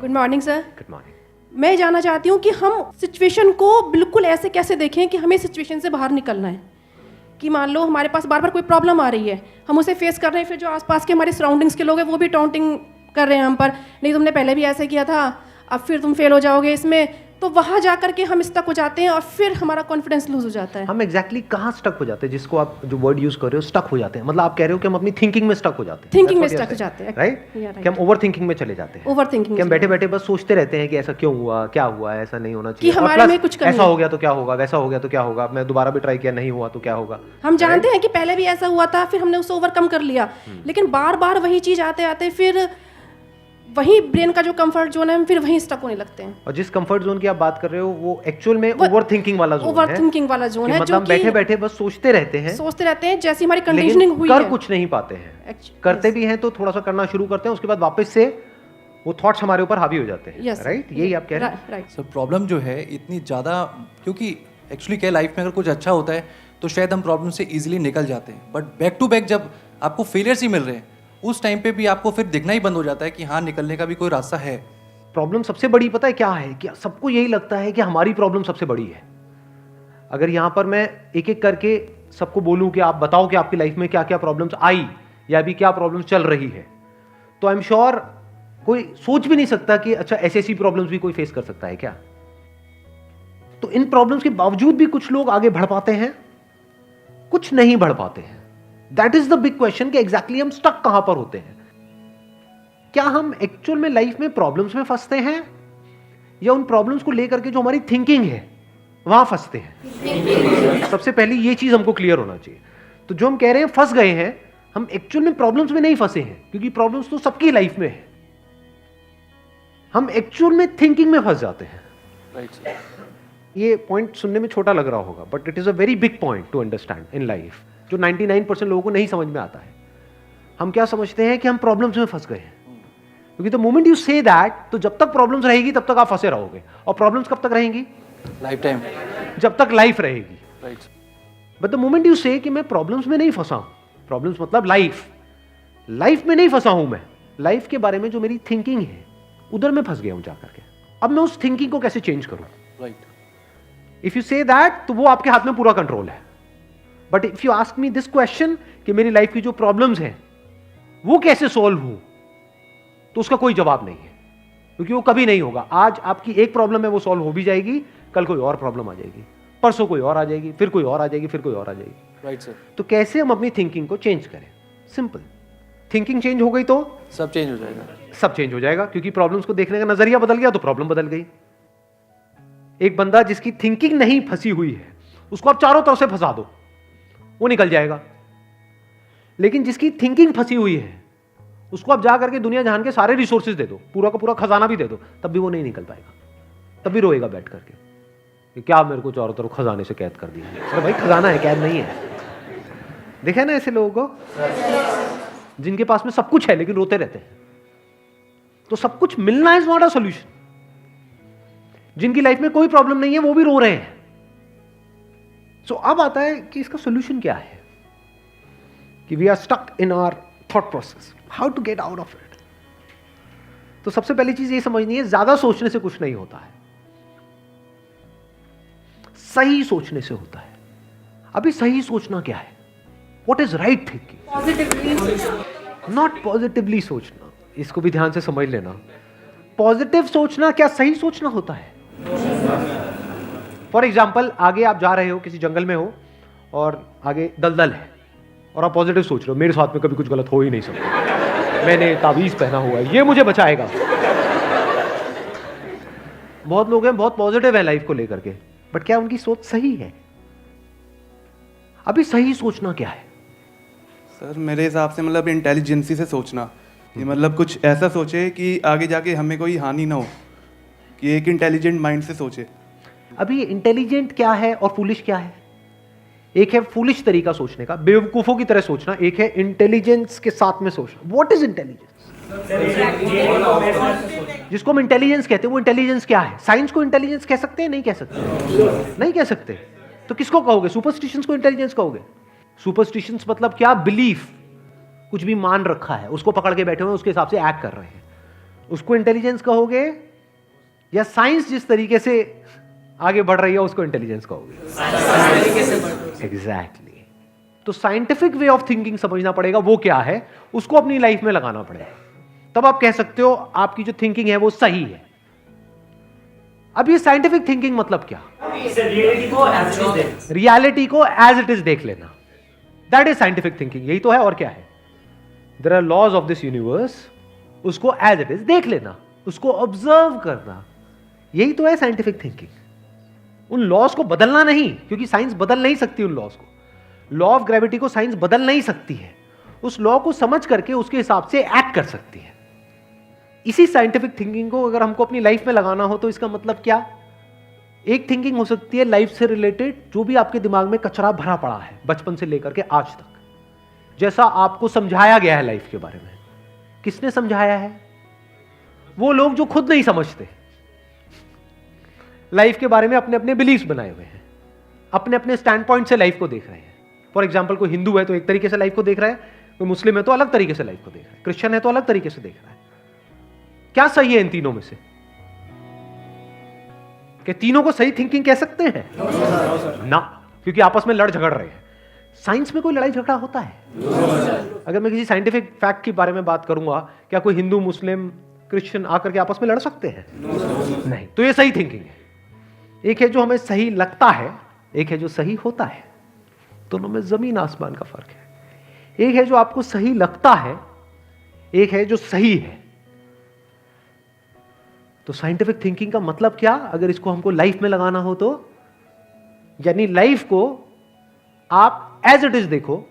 Good morning sir. Good morning. मैं जानना चाहती हूँ कि हम सिचुएशन को बिल्कुल ऐसे कैसे देखें कि हमें सिचुएशन से बाहर निकलना है। कि मान लो हमारे पास बार बार कोई प्रॉब्लम आ रही है, हम उसे फेस कर रहे हैं, फिर जो आसपास के हमारे सराउंडिंग्स के लोग हैं वो भी टाउंटिंग कर रहे हैं हम पर, नहीं तुमने पहले भी ऐसे किया था, अब फिर तुम फेल हो जाओगे इसमें। तो वहाँ जा करके हम स्टक हो जाते हैं और फिर हमारा कॉन्फिडेंस लूज हो जाता है। हम एग्जैक्टली कहाँ स्टक हो जाते हैं, जिसको आप जो वर्ड यूज कर रहे हो स्टक हो जाते हैं, मतलब आप कह रहे हो कि हम अपनी थिंकिंग में स्टक हो जाते हैं। थिंकिंग में स्टक हो जाते हैं, राइट? कि हम ओवर थिंकिंग में चले जाते हैं। ओवर थिंकिंग कि हम बैठे बैठे बस सोचते रहते हैं कि ऐसा क्यों हुआ, क्या हुआ, ऐसा नहीं होना चाहिए, कि हमारे में कुछ कमी ऐसा हो गया तो क्या होगा, वैसा हो गया तो क्या होगा, मैं दोबारा भी ट्राई किया नहीं हुआ तो क्या होगा। हम जानते हैं कि पहले भी ऐसा हुआ था, फिर हमने उसे ओवरकम कर लिया, लेकिन बार बार वही चीज आते आते फिर वही ब्रेन का जो कंफर्ट जोन है हम फिर वहीं स्टक होने लगते हैं। और जिस कंफर्ट जोन की आप बात कर रहे हो वो एक्चुअल में ओवर थिंकिंग वाला जोन है। ओवर थिंकिंग वाला जोन है, मतलब बैठे बैठे बस सोचते रहते हैं जैसी हमारी कंडीशनिंग हुई है, कर कुछ नहीं पाते हैं। करते भी हैं तो थोड़ा सा करना शुरू करते हैं, उसके बाद वापस से वो थॉट्स हमारे ऊपर हावी हो जाते हैं। राइट? यही आप कह रहे हैं। राइट सर, प्रॉब्लम जो है इतनी ज़्यादा, क्योंकि एक्चुअली क्या लाइफ में अगर कुछ अच्छा होता है तो शायद हम प्रॉब्लम से इजीली निकल जाते हैं, बट बैक टू बैक जब आपको फेलियर्स ही मिल रहे हैं उस टाइम पे भी आपको फिर दिखना ही बंद हो जाता है कि हाँ, निकलने का भी कोई रास्ता है। प्रॉब्लम सबसे बड़ी पता है क्या है? कि सबको यही लगता है कि हमारी प्रॉब्लम सबसे बड़ी है। अगर यहां पर मैं एक एक करके सबको बोलूं कि आप बताओ कि आपकी लाइफ में क्या क्या प्रॉब्लम्स आई या अभी क्या प्रॉब्लम्स चल रही है, तो आई एम श्योर कोई सोच भी नहीं सकता कि अच्छा ऐसी ऐसी प्रॉब्लम्स भी कोई फेस कर सकता है क्या। तो इन प्रॉब्लम्स के बावजूद भी कुछ लोग आगे बढ़ पाते हैं, कुछ नहीं बढ़ पाते हैं। That is the big question कि एग्जैक्टली हम स्टक कहां पर होते हैं। क्या हम एक्चुअल में लाइफ में प्रॉब्लम्स में फंसते हैं या उन प्रॉब्लम्स को लेकर के जो हमारी थिंकिंग है वहां फंसते हैं? सबसे पहले ये चीज हमको क्लियर होना चाहिए। तो जो हम कह रहे हैं फंस गए हैं, हम एक्चुअल में प्रॉब्लम्स में नहीं फंसे हैं, क्योंकि प्रॉब्लम्स तो सबकी लाइफ में है। हम एक्चुअल में थिंकिंग में फंस जाते हैं। राइट। ये पॉइंट सुनने में छोटा लग रहा होगा, but it is a very big point two understand in life, जो 99% लोगों को नहीं समझ में आता है। हम क्या समझते हैं कि हम प्रॉब्लम्स में फंस गए हैं, क्योंकि the moment you say that, तो जब तक प्रॉब्लम्स रहेगी तब तक आप फंसे रहोगे। और प्रॉब्लम्स कब तक रहेंगी? लाइफ टाइम, जब तक लाइफ रहेगी। Right. But the moment you से कि मैं प्रॉब्लम्स में नहीं फंसा हूं, प्रॉब्लम्स मतलब लाइफ में नहीं फंसा हूं, मैं लाइफ के बारे में जो मेरी थिंकिंग है उधर मैं फंस गया हूं जाकर के। अब मैं उस थिंकिंग को कैसे चेंज करूं? Right. If you say that, तो वो आपके हाथ में पूरा कंट्रोल है। But if you ask me this question कि मेरी लाइफ की जो प्रॉब्लम्स हैं वो कैसे सॉल्व हो, तो उसका कोई जवाब नहीं है, क्योंकि वो कभी नहीं होगा। आज आपकी एक प्रॉब्लम है, वो सॉल्व हो भी जाएगी, कल कोई और प्रॉब्लम आ जाएगी, परसों कोई और आ जाएगी, फिर कोई और आ जाएगी, फिर कोई और आ जाएगी। Right sir. तो कैसे हम अपनी थिंकिंग को चेंज करें? सिंपल। थिंकिंग चेंज हो गई तो सब चेंज हो जाएगा। सब चेंज हो जाएगा, क्योंकि प्रॉब्लम्स को देखने का नजरिया बदल गया तो प्रॉब्लम बदल गई। एक बंदा जिसकी थिंकिंग नहीं फंसी हुई है, उसको आप चारों तरफ से फंसा दो, वो निकल जाएगा। लेकिन जिसकी थिंकिंग फंसी हुई है, उसको आप जा करके दुनिया जहान के सारे रिसोर्सेज दे दो, पूरा का पूरा खजाना भी दे दो, तब भी वो नहीं निकल पाएगा, तब भी रोएगा बैठ करके कि क्या मेरे को चारों तरफ खजाने से कैद कर दिया। अरे भाई, खजाना है, कैद नहीं है। देखा ना ऐसे लोगों को जिनके पास में सब कुछ है लेकिन रोते रहते हैं। तो सब कुछ मिलना इज नॉट अ सॉल्यूशन। जिनकी लाइफ में कोई प्रॉब्लम नहीं है वो भी रो रहे हैं। सो अब आता है कि इसका सॉल्यूशन क्या है, कि we are stuck in our thought process, how to get out of it. तो सबसे पहली चीज ये समझनी है, ज्यादा सोचने से कुछ नहीं होता है, सही सोचने से होता है। अभी सही सोचना क्या है? What is right thinking? Positively, not positively सोचना। इसको भी ध्यान से समझ लेना। पॉजिटिव सोचना क्या सही सोचना होता है? फॉर एग्जाम्पल, आगे आप जा रहे हो, किसी जंगल में हो और आगे दलदल है और आप पॉजिटिव सोच रहे हो, मेरे साथ में कभी कुछ गलत हो ही नहीं सकता, मैंने ताबीज पहना हुआ है, ये मुझे बचाएगा। बहुत लोग हैं बहुत पॉजिटिव है लाइफ को लेकर के, बट क्या उनकी सोच सही है? अभी सही सोचना क्या है? सर मेरे हिसाब से मतलब इंटेलिजेंसी से सोचना, कि मतलब कुछ ऐसा सोचे कि आगे जाके हमें कोई हानि ना हो, कि एक इंटेलिजेंट माइंड से सोचे। अभी इंटेलिजेंट क्या है और फूलिश क्या है? एक है फूलिश तरीका सोचने का, बेवकूफों की तरह सोचना, एक है इंटेलिजेंस के साथ में सोचना। What is intelligence? जिसको हम इंटेलिजेंस कहते हैं वो इंटेलिजेंस क्या है? साइंस को इंटेलिजेंस कह सकते हैं? नहीं कह सकते। नहीं कह सकते। तो किसको कहोगे? सुपरस्टिशंस को इंटेलिजेंस कहोगे? सुपरस्टिशंस मतलब क्या? बिलीफ, कुछ भी मान रखा है उसको पकड़ के बैठे हुए उसके हिसाब से एक्ट कर रहे हैं। उसको इंटेलिजेंस कहोगे या साइंस जिस तरीके से आगे बढ़ रही है उसको इंटेलिजेंस कहोगे? एग्जैक्टली। तो साइंटिफिक वे ऑफ थिंकिंग समझना पड़ेगा, वो क्या है, उसको अपनी लाइफ में लगाना पड़ेगा, तब आप कह सकते हो आपकी जो थिंकिंग है वो सही है। अब ये साइंटिफिक थिंकिंग मतलब क्या? रियलिटी को एज इट इज देख लेना, दैट इज साइंटिफिक थिंकिंग। यही तो है, और क्या है? There are laws of this universe, उसको एज इट इज देख लेना, उसको ऑब्जर्व करना, यही तो है साइंटिफिक थिंकिंग। उन लॉज को बदलना नहीं, क्योंकि साइंस बदल नहीं सकती उन लॉज को। लॉ ऑफ ग्रेविटी को साइंस बदल नहीं सकती है, उस लॉ को समझ करके उसके हिसाब से एक्ट कर सकती है। इसी साइंटिफिक थिंकिंग को अगर हमको अपनी लाइफ में लगाना हो तो इसका मतलब क्या? एक थिंकिंग हो सकती है लाइफ से रिलेटेड, जो भी आपके दिमाग में कचरा भरा पड़ा है बचपन से लेकर के आज तक, जैसा आपको समझाया गया है लाइफ के बारे में। किसने समझाया है? वो लोग जो खुद नहीं समझते, लाइफ के बारे में अपने अपने बिलीव्स बनाए हुए हैं, अपने अपने स्टैंड पॉइंट से लाइफ को देख रहे हैं। फॉर एग्जाम्पल, कोई हिंदू है तो एक तरीके से लाइफ को देख रहा है, कोई मुस्लिम है तो अलग तरीके से लाइफ को देख रहा है, क्रिश्चियन है तो अलग तरीके से देख रहा है। क्या सही है इन तीनों में से? कि तीनों को सही थिंकिंग कह सकते हैं? ना, क्योंकि आपस में लड़ झगड़ रहे हैं। साइंस में कोई लड़ाई झगड़ा होता है? अगर मैं किसी साइंटिफिक फैक्ट के बारे में बात करूंगा, क्या कोई हिंदू, मुस्लिम, क्रिश्चियन आकर के आपस में लड़ सकते हैं? नहीं। तो ये सही थिंकिंग है। एक है जो हमें सही लगता है, एक है जो सही होता है। दोनों में जमीन आसमान का फर्क है। एक है जो आपको सही लगता है, एक है जो सही है। तो साइंटिफिक थिंकिंग का मतलब क्या, अगर इसको हमको लाइफ में लगाना हो तो, यानी लाइफ को आप एज इट इज देखो,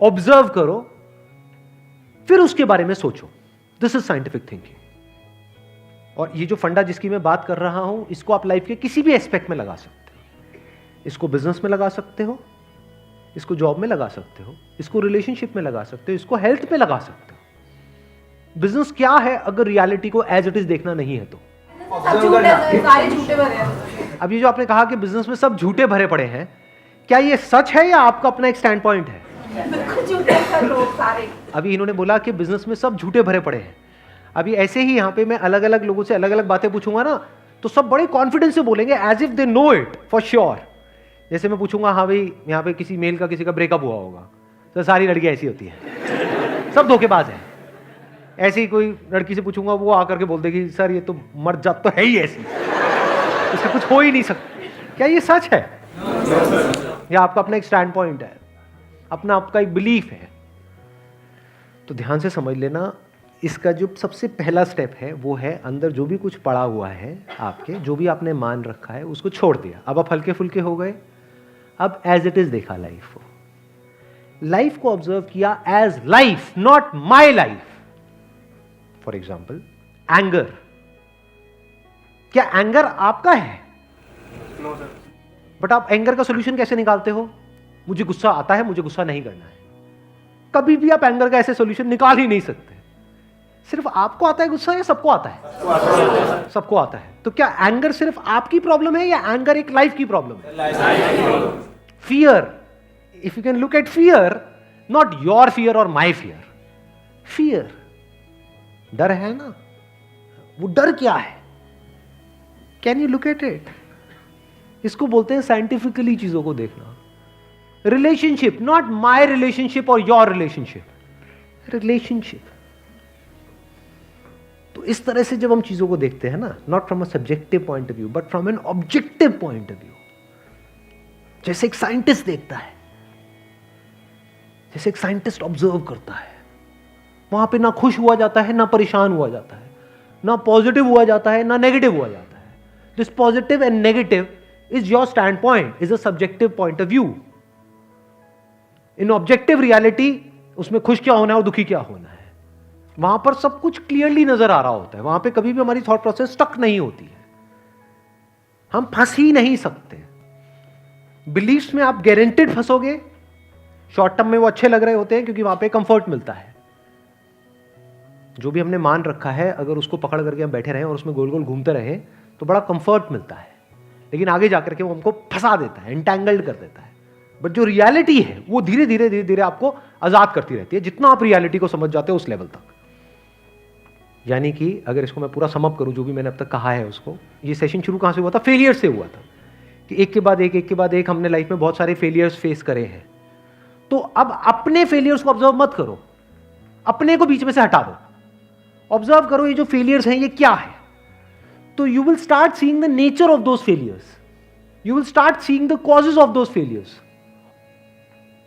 ऑब्जर्व करो, फिर उसके बारे में सोचो। This is scientific thinking. और ये जो फंडा जिसकी मैं बात कर रहा हूं, इसको आप लाइफ के किसी भी एस्पेक्ट में लगा सकते हो। इसको बिजनेस में लगा सकते हो, इसको जॉब में लगा सकते हो, इसको रिलेशनशिप में लगा सकते हो, इसको हेल्थ में लगा सकते हो। बिजनेस क्या है अगर रियलिटी को एज इट इज देखना नहीं है तो? अब ये जो आपने कहा कि बिजनेस में सब झूठे भरे पड़े हैं, क्या ये सच है या आपका अपना एक स्टैंड पॉइंट है? अभी इन्होंने बोला कि बिजनेस में सब झूठे भरे पड़े हैं। अभी ऐसे ही यहाँ पे मैं अलग अलग लोगों से अलग अलग बातें पूछूंगा ना, तो सब बड़े कॉन्फिडेंस से बोलेंगे, as if they know it for sure. जैसे मैं पूछूंगा, हाँ भाई यहाँ पे किसी मेल का किसी का ब्रेकअप हुआ होगा, तो सारी लड़कियां ऐसी होती हैं, सब धोखेबाज हैं। ऐसे ही कोई लड़की से पूछूंगा, वो आकर के बोल देगी, सर ये तो मर्द जात तो है ही ऐसी, इससे कुछ हो ही नहीं सकता। क्या ये सच है या आपका अपना एक स्टैंड पॉइंट है, अपना आपका एक बिलीफ है? तो ध्यान से समझ लेना, इसका जो सबसे पहला स्टेप है वो है अंदर जो भी कुछ पड़ा हुआ है आपके, जो भी आपने मान रखा है उसको छोड़ दिया। अब आप हल्के फुल्के हो गए, अब एज इट इज देखा लाइफ को, लाइफ को ऑब्जर्व किया as life, not my life. For example, anger, क्या एंगर आपका है? बट आप एंगर का सोल्यूशन कैसे निकालते हो? मुझे गुस्सा आता है, मुझे गुस्सा नहीं करना है। कभी भी आप एंगर का ऐसे सोल्यूशन निकाल ही नहीं सकते। सिर्फ आपको आता है गुस्सा या सबको आता है? सबको आता है। तो क्या एंगर सिर्फ आपकी प्रॉब्लम है या एंगर एक लाइफ की प्रॉब्लम है? Fear, if you can look at fear, not your fear और माई फियर, फियर, डर है ना, वो डर क्या है? Can you look at it? इसको बोलते हैं साइंटिफिकली चीजों को देखना। रिलेशनशिप, नॉट माई रिलेशनशिप और योर रिलेशनशिप, रिलेशनशिप। तो इस तरह से जब हम चीजों को देखते हैं ना, not from a subjective point of view but from an objective point of view, जैसे एक साइंटिस्ट देखता है, जैसे एक साइंटिस्ट ऑब्जर्व करता है, वहां पे ना खुश हुआ जाता है, ना परेशान हुआ जाता है, ना पॉजिटिव हुआ जाता है, ना नेगेटिव हुआ जाता है। This positive and negative is your stand point, is a subjective point of view. In objective reality, उसमें खुश क्या होना है और दुखी क्या होना है, वहां पर सब कुछ क्लियरली नजर आ रहा होता है। वहां पे कभी भी हमारी थॉट प्रोसेस स्टक नहीं होती है, हम फंस ही नहीं सकते। बिलीफ्स में आप गारंटेड फंसोगे। शॉर्ट टर्म में वो अच्छे लग रहे होते हैं क्योंकि वहां पे कंफर्ट मिलता है। जो भी हमने मान रखा है, अगर उसको पकड़ करके हम बैठे रहें और उसमें गोल गोल घूमते रहें तो बड़ा कंफर्ट मिलता है, लेकिन आगे जाकर के वो हमको फंसा देता है, एंटैंगल्ड कर देता है। बट जो रियलिटी है वो धीरे धीरे आपको आजाद करती रहती है, जितना आप रियलिटी को समझ जाते हो उस लेवल तक। यानी कि अगर इसको मैं पूरा समअप करूं, जो भी मैंने अब तक कहा है उसको, ये सेशन शुरू कहाँ से हुआ था? फेलियर से हुआ था कि एक के बाद एक हमने लाइफ में बहुत सारे फेलियर्स फेस करे हैं। तो अब अपने फेलियर्स को ऑब्जर्व मत करो, अपने को बीच में से हटा दो, ऑब्जर्व करो ये जो फेलियर्स हैं ये क्या है। तो you will start seeing the nature of those failures, you will start seeing the causes of those failures.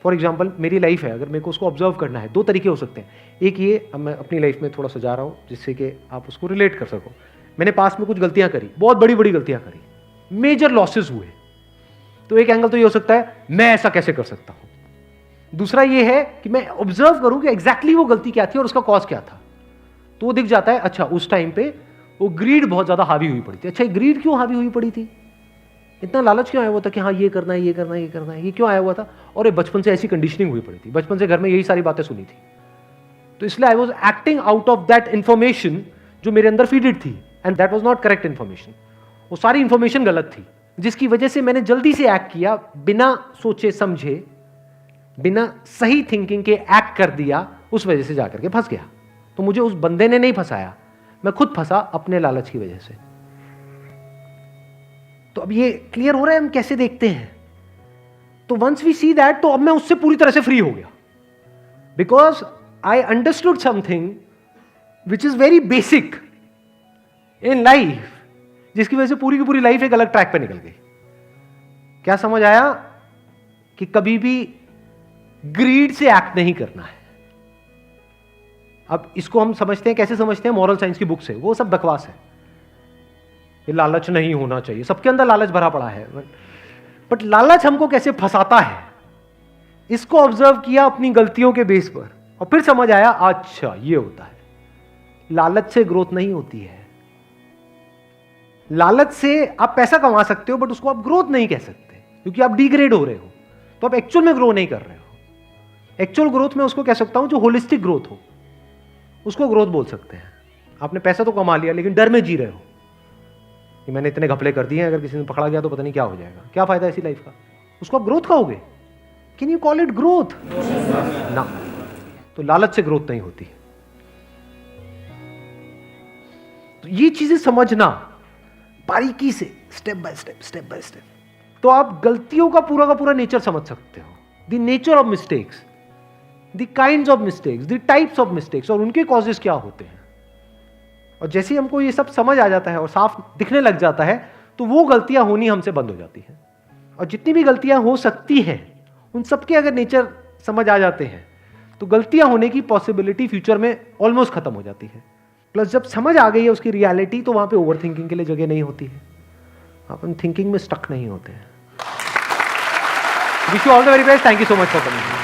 For example मेरी लाइफ है, अगर मेरे को उसको ऑब्जर्व करना है, दो तरीके हो सकते हैं। एक ये, अब मैं अपनी लाइफ में थोड़ा सजा रहा हूँ जिससे कि आप उसको रिलेट कर सको। मैंने पास में कुछ गलतियां करी, बहुत बड़ी बड़ी गलतियां करी, मेजर लॉसेस हुए, तो एक एंगल तो ये हो सकता है मैं ऐसा कैसे कर सकता हूं। दूसरा ये है कि मैं ऑब्जर्व करूं कि एग्जैक्टली वो गलती क्या थी और उसका कॉज क्या था। तो वो दिख जाता है, अच्छा उस टाइम पे वो ग्रीड बहुत ज्यादा हावी हुई पड़ी थी। अच्छा ग्रीड क्यों हावी हुई पड़ी थी, इतना लालच क्यों आया हुआ था कि हाँ ये करना है, ये करना है, ये करना है, ये क्यों आया हुआ था? और ये बचपन से ऐसी कंडीशनिंग हुई पड़ी थी, बचपन से घर में यही सारी बातें सुनी थी, तो इसलिए I was acting out of that information जो मेरे अंदर फीडेड थी, and that was not correct information. वो सारी इंफॉर्मेशन गलत थी, जिसकी वजह से मैंने जल्दी से एक्ट किया, बिना सोचे समझे, बिना सही थिंकिंग के एक्ट कर दिया, उस वजह से जाकर के फंस गया। तो मुझे उस बंदे ने नहीं फंसाया, मैं खुद फंसा अपने लालच की वजह से। तो अब ये क्लियर हो रहा है हम कैसे देखते हैं। तो वंस वी सी दैट, तो अब मैं उससे पूरी तरह से फ्री हो गया, because I understood something which is very basic in life, जिसकी वजह से पूरी की पूरी लाइफ एक अलग ट्रैक पे निकल गई। क्या समझ आया? कि कभी भी ग्रीड से एक्ट नहीं करना है। अब इसको हम समझते हैं, कैसे समझते हैं? मॉरल साइंस की बुक से। वो सब बकवास है, ये लालच नहीं होना चाहिए, सबके अंदर लालच भरा पड़ा है, बट लालच हमको कैसे फंसाता है, इसको ऑब्जर्व किया अपनी गलतियों के बेस पर, और फिर समझ आया अच्छा ये होता है। लालच से ग्रोथ नहीं होती है। लालच से आप पैसा कमा सकते हो, बट उसको आप ग्रोथ नहीं कह सकते, क्योंकि आप डिग्रेड हो रहे हो, तो आप एक्चुअल में ग्रो नहीं कर रहे हो। एक्चुअल ग्रोथ में उसको कह सकता हूं जो होलिस्टिक ग्रोथ हो, उसको ग्रोथ बोल सकते हैं। आपने पैसा तो कमा लिया, लेकिन डर में जी रहे हो कि मैंने इतने घपले कर दिए हैं, अगर किसी ने पकड़ा गया तो पता नहीं क्या हो जाएगा, क्या फायदा ऐसी लाइफ का? उसको आप ग्रोथ कहोगे? Can you call it growth? ना। तो लालच से ग्रोथ नहीं होती। तो ये चीजें समझना बारीकी से, स्टेप बाय स्टेप, तो आप गलतियों का पूरा नेचर समझ सकते हो। The nature of mistakes, the kinds of mistakes, the types of mistakes, और उनके कॉजेस क्या होते हैं। और जैसे ही हमको ये सब समझ आ जाता है और साफ दिखने लग जाता है, तो वो गलतियां होनी हमसे बंद हो जाती हैं। और जितनी भी गलतियां हो सकती हैं, उन सबके अगर नेचर समझ आ जाते हैं, तो गलतियां होने की पॉसिबिलिटी फ्यूचर में ऑलमोस्ट खत्म हो जाती है। प्लस जब समझ आ गई है उसकी रियलिटी, तो वहां पे ओवर थिंकिंग के लिए जगह नहीं होती है, अपन थिंकिंग में स्टक नहीं होते हैं। Wish you all the very best, thank you so much for coming.